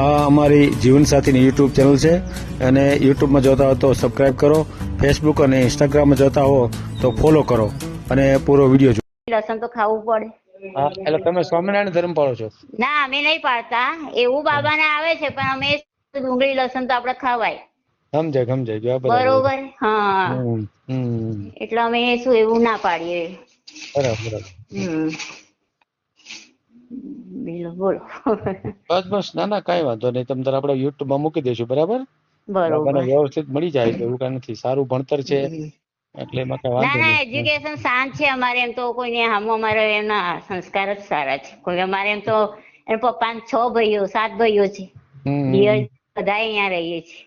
આ અમારી જીવનસાથીની YouTube channel છે અને યુટ્યુબમાં જોતા હો તો સબસ્ક્રાઇબ કરો, ફેસબુક અને ઇન્સ્ટાગ્રામમાં જોતા હો તો ફોલો કરો અને પૂરો વિડીયો જુઓ. લસણ તો ખાવું પડે. હા, એટલે તમે સ્વામિનારાયણ ધર્મ પાળો છો? ના, અમે નહીં પાડતા. એવું બાબાને આવે છે પણ અમે ડુંગળી લસણ તો આપડે ખવાય. સમજાય ગયું. બરોબર. હા, હમ. એટલે અમે શું એવું ના પાડીએ. બરાબર. બોલો. બસ ના કાંઈ વાંધો નહીં. તમે તાર આપણે યુટ્યુબમાં મૂકી દઈશું. બરાબર. બાબાને બરોબર. વ્યવસ્થિત મળી જાય તો એવું કાંઈ નથી. સારું ભણતર છે એટલે એમાં કાંઈ વાંધો ના, નહીં. એજ્યુકેશન શાંત છે અમારે. એમ તો કોઈને હામો અમારે એમના સંસ્કાર જ સારા છે. કોઈ અમારે એમ તો એમ પપ્પા 6 ભાઈઓ 7 ભાઈઓ છે. દિયર બધા અહીંયા રહીએ છીએ.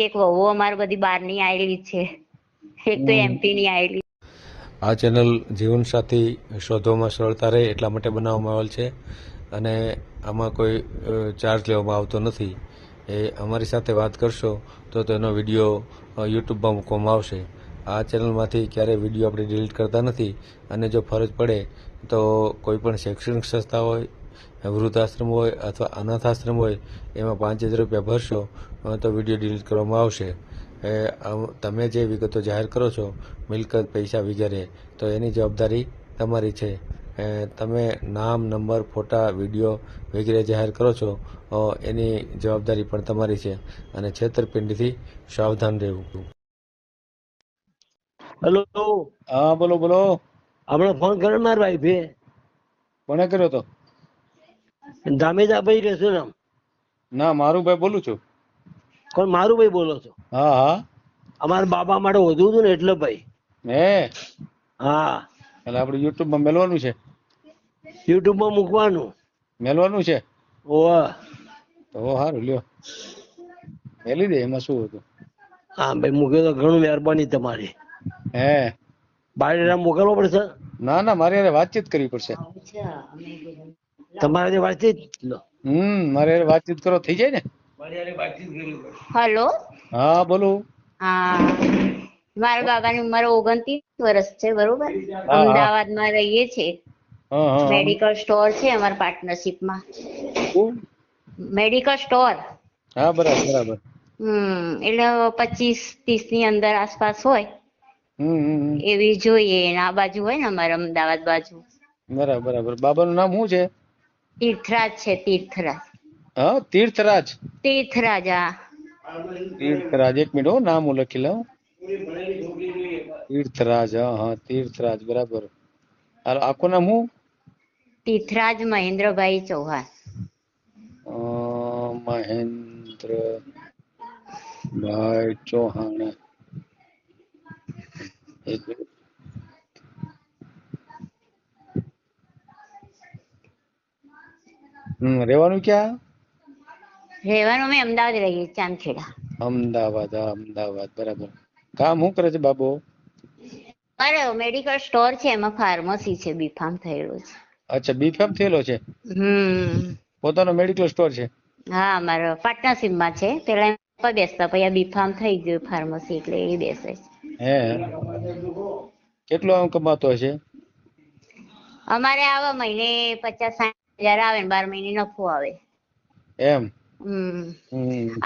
એક વહુ અમારે બધી બહારની આવેલી છે. એક તો MP ની આવેલી. આ ચેનલ જીવનસાથી શોધવામાં સરળતા રહે એટલા માટે બનાવવામાં આવેલ છે અને આમાં કોઈ ચાર્જ લેવામાં આવતો નથી. એ અમારી સાથે વાત કરશો તો તેનો વિડીયો યુટ્યુબમાં મૂકવામાં આવશે. આ ચેનલમાંથી ક્યારેય વિડીયો આપણે ડિલીટ કરતા નથી અને જો ફરજ પડે તો કોઈ પણ શૈક્ષણિક સંસ્થા હોય, વૃદ્ધાશ્રમ હોય અથવા અનાથાશ્રમ હોય એમાં 5000 રૂપિયા ભરશો તો વિડીયો ડિલીટ કરવામાં આવશે. તમે જે વિગતો જાહેર કરો છો, મિલકત, પૈસા વગેરે, તો એની જવાબદારી તમારી છે. તમે નામ, નંબર, ફોટા, વિડીયો વગેરે જાહેર કરો છો એની જવાબદારી પણ તમારી છે અને છેતરપિંડીથી સાવધાન રહેવું. હેલો. હા, બોલો. હમણાં ફોન કર્યો મારા વાઈફે. કોને કર્યો તો? જામેજા ભાઈ રહેશે ને? ના, મારું ભાઈ બોલું છું. કોણ? મારું ભાઈ બોલો છો? હા. અમારા બાબા માટે વધુ હતું ને એટલે ભાઈ. હા, એટલે આપણે યુટ્યુબમાં મેલવાનું છે? યુટ્યુબમાં મૂકવાનું મેલવાનું છે? ઓવા. તો સારું, લ્યો મેલી દે, એમાં શું હતું. હા ભાઈ, મૂકે તો ઘણું મહેરબાની તમારી. બાળીરામ મોકલવો પડશે? ના, મારે યારે વાતચીત કરવી પડશે. તમારે વાતચીત? મારે યારે વાતચીત કરો થઈ જાય ને. હેલો. હા, બોલો. હા, મારા બાબાની ઉંમર 29 વર્ષ છે. બરોબર. હા. અમદાવાદમાં રહીએ છીએ. હા. મેડિકલ સ્ટોર છે અમારા પાર્ટનરશિપમાં. Medical store. હા, બરાબર. એટલે 25-30 ની અંદર આસપાસ હોય હમ. એવી જોઈએ. આ બાજુ હોય ને અમારે અમદાવાદ બાજુ. બરાબર. બાબાનું નામ શું છે? તીર્થરાજ છે. તીર્થરાજ. હા, તીર્થરાજ. હા. તીર્થરાજ, એક મિનિટ, નામ હું લખી લઉં. તીર્થરાજ. હા, તીર્થરાજ, બરાબર. આખું નામ શું? તીર્થરાજ મહેન્દ્રભાઈ ચૌહાણ. મહેન્દ્રભાઈ ચૌહાણ. એક મિનિટ. રહેવાનું ક્યાં? રહેવાનું અમે અમદાવાદ રહીએ, ચાંદખેડા. અમદાવાદ. બરાબર. કામ શું કરે છે બાબો? અરે, મેડિકલ સ્ટોર છે, એમાં ફાર્મસી છે. બીફાર્મ થયેલો છે. અચ્છા, બીફાર્મ થયેલો છે. પોતાનો મેડિકલ સ્ટોર છે? હા, મારો પાર્ટનરશિપમાં છે. પેલા બેસતા, પછી આ બીફાર્મ થઈ ગયું ફાર્મસી એટલે એ બેસે છે. કેટલો આમ કમાતો હશે? અમારે આવા મહિને 50-60 હજાર આવે ને 12 મહિને નફો આવે. એમ?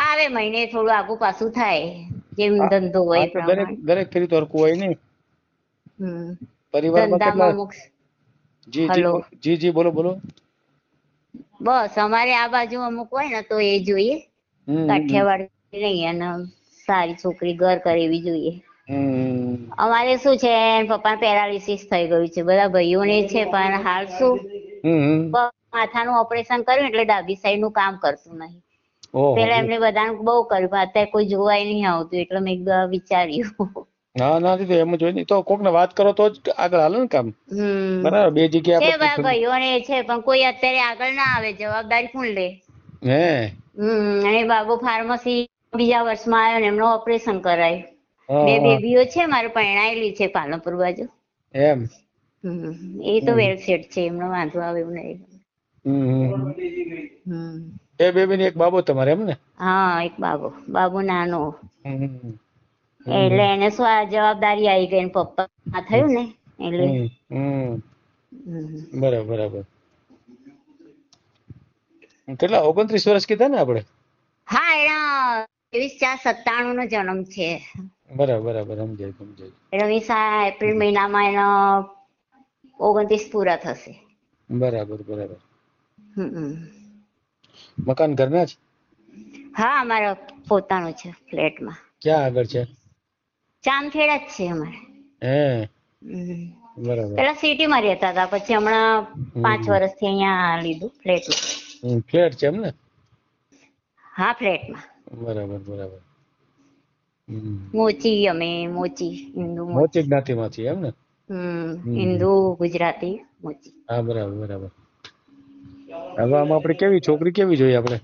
આવે મહિને થોડું આગુ પાછું થાય, જેમ ધંધો હોય એ પ્રમાણે. દરેક ફેરી તો હરખું હોય નહીં. પરિવારમાં કેટલા? ધંધામાં અમુક. જી, બોલો. બસ અમારે આ બાજુ અમુક હોય ને તો એ જોઈએ. કાઠિયાવાડી નહીં, અને સારી છોકરી ઘર કરે એવી જોઈએ. અમારે શું છે, પપ્પા પેરાલિસિસ થઈ ગયું છે. બધા ભાઈઓને છે પણ હાલ શું માથાનું ઓપરેશન કર્યું એટલે ડાબી સાઈડ નું કામ કરતું નહીં. પેલા એમને બધાનું બહુ કર્યું, અત્યારે કોઈ જોવાય નહીં આવતું એટલે મેં વિચાર્યું. ના, એમ જ હોય ને. તો કોક ને વાત કરો તો જ આગળ હાલે ને કામ. બરાબર. બે જગ્યાએ આપણે ભાઈઓને છે પણ કોઈ અત્યારે આગળ ના આવે, જવાબદારી કોણ લે? અને બાબુ ફાર્મસી બીજા વર્ષમાં આવ્યો ને એમનું ઓપરેશન કરાયું. 2 બેબીઓ છે મારે, પરણાયેલી છે પાલનપુર બાજુ. એમ? એ તો વેલ સેટ છે, એમનો વાંધો આવે એવું નહીં. બે બેબી ને એક બાબો તમારે, એમ ને? હા, એક બાબુ નાનો. એટલે એને શું આ જવાબદારી આવી ગઈ, પપ્પા થયું ને એટલે. બરાબર. કેટલા 29 વર્ષ કીધા ને આપણે? હા એના 23/4/97 નો જન્મ છે. બરાબર બરાબર, સમજાય સમજાય. એટલે એપ્રિલ મહિનામાં એના 29 પૂરા થશે. બરાબર બરાબર. હમ. મકાન ઘરના જ? હા અમારા પોતાનું છે ફ્લેટમાં. ક્યાં આગળ છે? ચાંદખેડા જ છે અમારે. હે હમ. બરાબર. પેલા સિટીમાં રહેતા હતા, પછી હમણાં 5 વર્ષથી અહીંયા લીધું ફ્લેટમાં. ફ્લેટ છે એમ ને? હા ફ્લેટમાં. બરાબર બરાબર. મોચી અમે મોચી હિન્દુ મોટી મોચી. જ્ઞાતિમાંથી એમ ને? હિન્દુ ગુજરાતી મોચી. હા બરાબર બરાબર. હવે આમાં આપણે કેવી છોકરી કેવી જોઈએ આપણે?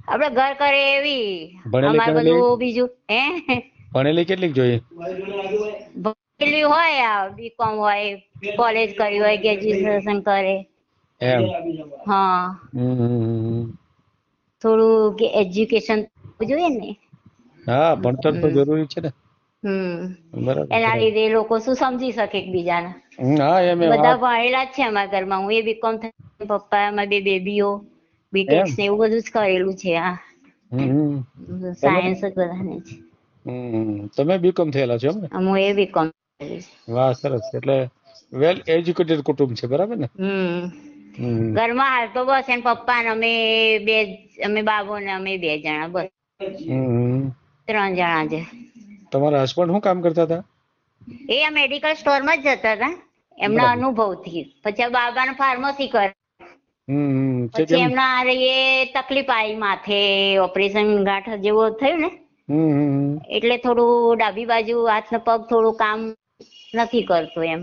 આપડે ઘર કરે એવી. ભણેલી અમારે ગણેલી? બધું બીજું ભણેલી કેટલીક જોઈએ? ભણેલી હોય, બીકોમ હોય, કોલેજ કરી હોય, ગ્રેજ્યુએશન કરે. એમ? હા થોડું એજ્યુકેશન જોઈએ ને. હા ભણતર તો જરૂરી છે ને. બરાબર એના બરાબર. લીધે લોકો શું સમજી શકે એકબીજાને. હા એમ એમ. બધા ભણેલા જ છે અમારા ઘરમાં. હું એ બીકોમ પપ્પા અમારી 2 બેબીઓ બીટેક્સ ને એવું બધું જ કરેલું છે. આ સાયન્સ જ બધાને છે. તમે બીકોમ થયેલા છો એમ ને? હું એ બીકોમ. વાહ સરસ. એટલે વેલ એજ્યુકેટેડ કુટુંબ છે, બરાબર ને? ઘરમાં હાલ તો બસ એન પપ્પા ને અમે બાબુ ને અમે 2 જણા બસ. 3 જણા છે. તમારા હસબન્ડ શું કામ કરતા હતા? એ આ મેડિકલ સ્ટોર માં જ જતા હતા એમના અનુભવથી. પછી બાબાને ફાર્મસી કરે. પછી એમના એ તકલીફ આવી, માથે ઓપરેશન ગાંઠ જેવો થયું ને, એટલે થોડું ડાબી બાજુ હાથ ને પગ થોડું કામ નથી કરતો એમ.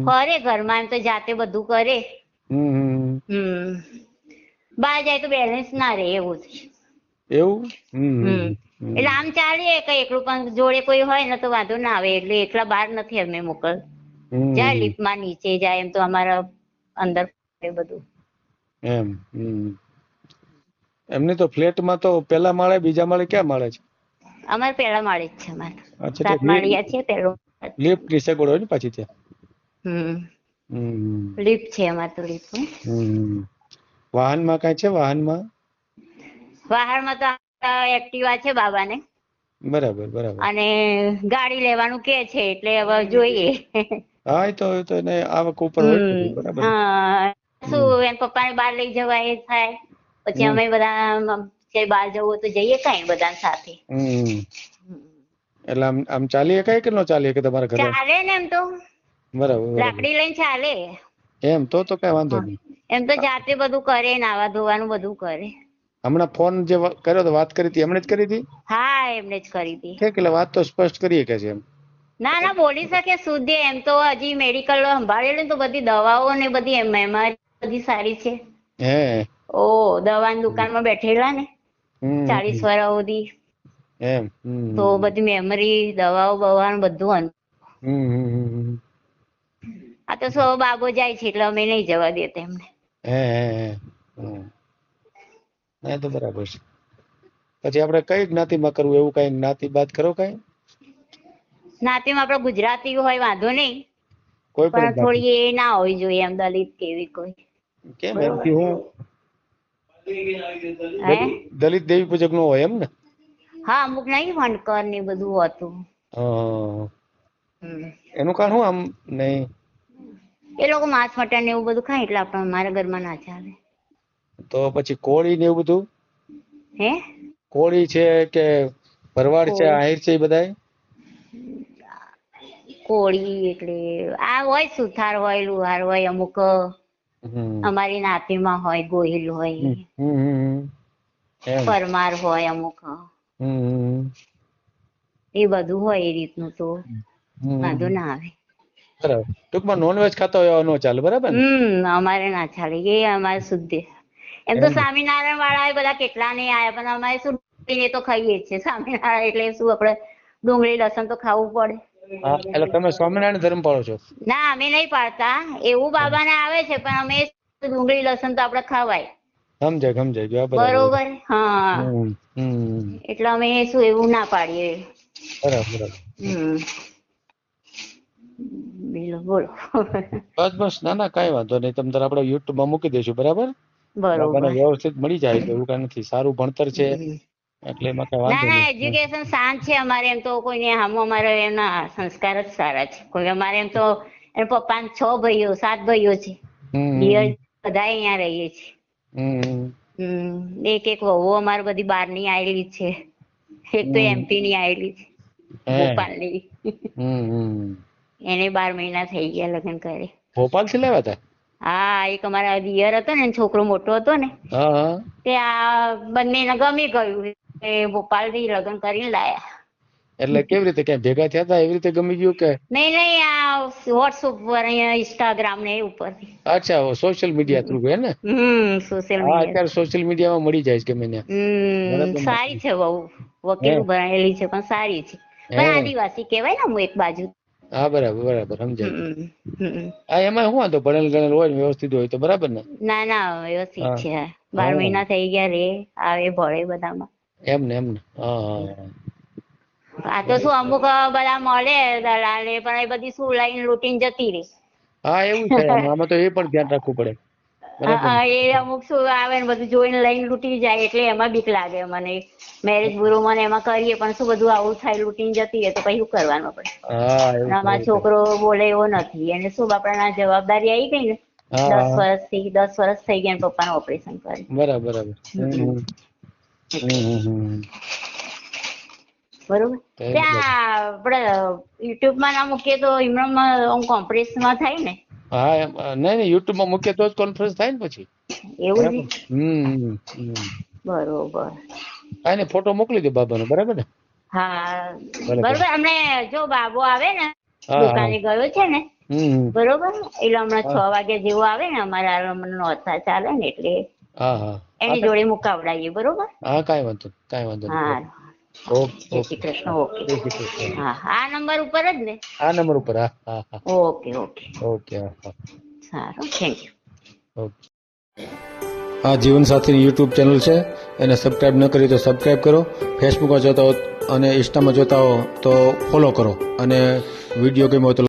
ફરે ઘરમાં એમ તો જાતે બધું કરે. બહાર જાય તો બેલેન્સ ના રહે એવું છે. એવું? એટલે આમ ચાલીએ કઈ એકલું, પણ જોડે કોઈ હોય ને તો વાંધો ના આવે. એટલે એકલા બહાર નથી અમે મોકલ. જાય લિફ્ટમાં નીચે જાય એમ તો અમારા અંદર બધું એમ. એમને તો ફ્લેટમાં તો પેલા માળે, બીજા માળે ક્યાં માળે છે? અમારે પહેલા માળે જ છે. અમારે અચ્છા, 7 માળિયા છે. પેલો લિફ્ટ ની સગવડ હોય ને પાછી ત્યાં? લિફ્ટ છે અમારે તો. લિફ્ટ વાહનમાં કઈ છે? વાહનમાં તો એક્ટિવા છે બાબાને. બરાબર બરાબર. અને ગાડી લેવાનું કે છે, એટલે હવે જોઈએ. હા એ તો એને આવક ઉપર હોય ને. બરાબર. શું એમ પપ્પાને બહાર લઈ જવા એ થાય. પછી અમે બધા બહાર જવું તો જઈએ કઈ બધા સાથે. એટલે આમ ચાલી શકાય કે ન ચાલી શકે તમારા ઘરે? ચાલે ને એમ તો. બરાબર. લાકડી લઈને ચાલે એમ તો કઈ વાંધો નહીં. એમ તો જાતે બધું કરે, નાવા ધોવાનું બધું કરે. હમણાં ફોન જે કર્યો તો, વાત કરી હતી એમણે જ કરી હતી? હા એમને જ કરી હતી. એટલે વાત તો સ્પષ્ટ કરીએ કે છે એમ. ના બોલી શકે શુદ્ધ. એમ તો હજી મેડિકલ સંભાળેલું તો બધી દવાઓ ને બધી બીમારી બધી સારી છે. દવાની દુકાનમાં બેઠેલા ને 40 વર્ષ સુધી. એમ. તો બધી મેમરી, દવાઓ બવાનું બધું. આ તો સૌ બાબો જાય છે એટલે અમે નહીં જવા દેતા એમને. તો બરાબર છે. પછી આપણે કઈ જ્ઞાતિમાં કરવું એવું કઈ જ્ઞાતિ બાદ કરો કઈ? જ્ઞાતિમાં આપણે ગુજરાતી હોય વાંધો નહીં, કોઈ પણ થોડી એ ના હોવી જોઈએ એમ દલિત કેવી કોઈ. કેમ એમથી હું દલિત દેવી પૂજક નો હોય એમ ને? હા અમુક નહીં વણકર ને બધું હતું. એનું કારણ શું આમ નહીં? એ લોકો માંસ મટન ને એવું બધું ખાય એટલે આપણે અમારા ઘરમાં ના ચાલે. તો પછી કોળી ને એવું બધું? કોળી છે કે ભરવાડ છે, આહિર છે, એ બધા? કોળી એટલે આ હોય સુથાર હોય, લુહાર હોય, અમુક અમારી નાતીમાં હોય, ગોહિલ હોય, પરમાર હોય અમુક. એ બધું હોય એ રીતનું તો વાંધો ના આવે. બરાબર. ટૂંકમાં નોનવેજ ખાતા હોય એવા ન ચાલે, બરાબર? અમારે ના ચાલે. એ અમારે શુદ્ધ. એમ તો સ્વામિનારાયણ વાળા બધા કેટલા નહીં આયા, પણ અમારે શું ડુંગળી તો ખાઈએ જ છે. સ્વામિનારાયણ એટલે શું આપણે ડુંગળી લસણ તો ખાવું પડે. એટલે તમે સ્વામિનારાયણ ધર્મ પાળો છો? ના અમે નહીં પાડતા. એવું બાબાને આવે છે, પણ અમે ડુંગળી લસણ તો આપણે ખવાય. સમજાય. બરોબર. હા એટલે અમે શું એવું ના પાડીએ. બરાબર. બોલો. બસ ના કઈ વાંધો નહીં. તમે આપણે યુટ્યુબમાં મૂકી દઈશું, બરાબર? બરોબર બાબાને વ્યવસ્થિત મળી જાય તો એવું કઈ નથી. સારું ભણતર છે એટલે એમાં કઈ ના વાંધો ના નહીં. એજ્યુકેશન શાંત છે અમારે. એમ તો કોઈને હામો અમારે એમના સંસ્કાર જ સારા છે. કોઈ અમારે એમ તો એના પપ્પા 6 ભાઈઓ 7 ભાઈઓ છે. દિયર બધા અહીંયા રહીએ છીએ. એક એક વહુ અમારે બધી બહારની આવેલી છે. એક તો એમપી ની આવેલી છે, ભોપાલની. એને 12 મહિના થઈ ગયા લગ્ન કરે. ભોપાલ થી લાવ્યા હતા? હા, એક અમારા દિયર હતો ને, છોકરો મોટો હતો ને, તે આ બંને ગમી ગયું એ ભોપાલ થી લગ્ન કરીને લાયા. એટલે કેવી રીતે ક્યાં ભેગા થયા હતા એવી રીતે ગમી ગયું કે? નહીં, આ વોટ્સઅપ પર, અહીંયા ઇન્સ્ટાગ્રામ ને એ ઉપરથી. અચ્છા, સોશિયલ મીડિયા થ્રુ હે ને? સોશિયલ હા, અત્યારે સોશિયલ મીડિયામાં મળી જાય છે ગમે ત્યાં. સારી છે બહુ, વકીલ ભણેલી છે પણ સારી છે. પણ આદિવાસી કહેવાય ને હું એક બાજુ. હા, બરાબર સમજાય. હા, એમાં શું વાંધો, ભણેલ ગણેલ હોય ને વ્યવસ્થિત હોય તો બરાબર ને? ના ના, વ્યવસ્થિત છે. 12 મહિના થઈ ગયા રે, આવે ભળે બધામાં. એમને. હા. આ તો શું અમુક બધા મળે દલાલે, પણ એ બધી શું લાઈન લૂંટીને જતી રહી. હા, એવું છે. આમાં તો એ પણ ધ્યાન રાખવું પડે. એ અમુક શું આવે ને બધું જોઈને લઈને લૂંટી જાય, એટલે એમાં બીક લાગે મને. મેરેજ બ્યુરો મને એમાં કરીએ પણ શું બધું આવું થાય, લૂંટીને જતી રહે તો પછી શું કરવાનું પડે. અમારો છોકરો બોલે એવો નથી. એને શું બાપડા જવાબદારી આવી ગઈ ને, 10 વર્ષ થઈ ગયા પપ્પાનું ઓપરેશન કરે. બરાબર. બરોબર. ત્યાં આપડે યુટ્યુબ માં ના મૂકીએ તો એમનામાં કોન્ફરન્સ માં થાય ને? હા, નહીં યુટ્યુબ માં મૂકીએ તો જ કોન્ફરન્સ થાય ને પછી. એવું છે? બરોબર. આને ફોટો મોકલી દે બાબાનો, બરાબર ને? હા, બરોબર. અમને જો બાબો આવે ને, દુકાને ગયો છે ને, બરોબર, એટલે હમણાં 6 વાગ્યા જેવો આવે ને, અમારા નોરતા ચાલે ને, એટલે એની જોડે મુકાવડાવીએ. બરોબર? હા, કાંઈ વાંધો નહીં. હા, જય શ્રી કૃષ્ણ. ઓકે. હા, આ નંબર ઉપર જ ને? આ નંબર ઉપર. હા. ઓકે. સારું, થેન્ક યુ. આ જીવનસાથીની યુટ્યુબ ચેનલ છે, એને સબસ્ક્રાઇબ ન કરી તો સબસ્ક્રાઇબ કરો. ફેસબુકમાં જોતા હો અને ઇન્સ્ટામાં જોતા હો તો ફોલો કરો. અને વિડીયો ગમ્યો તો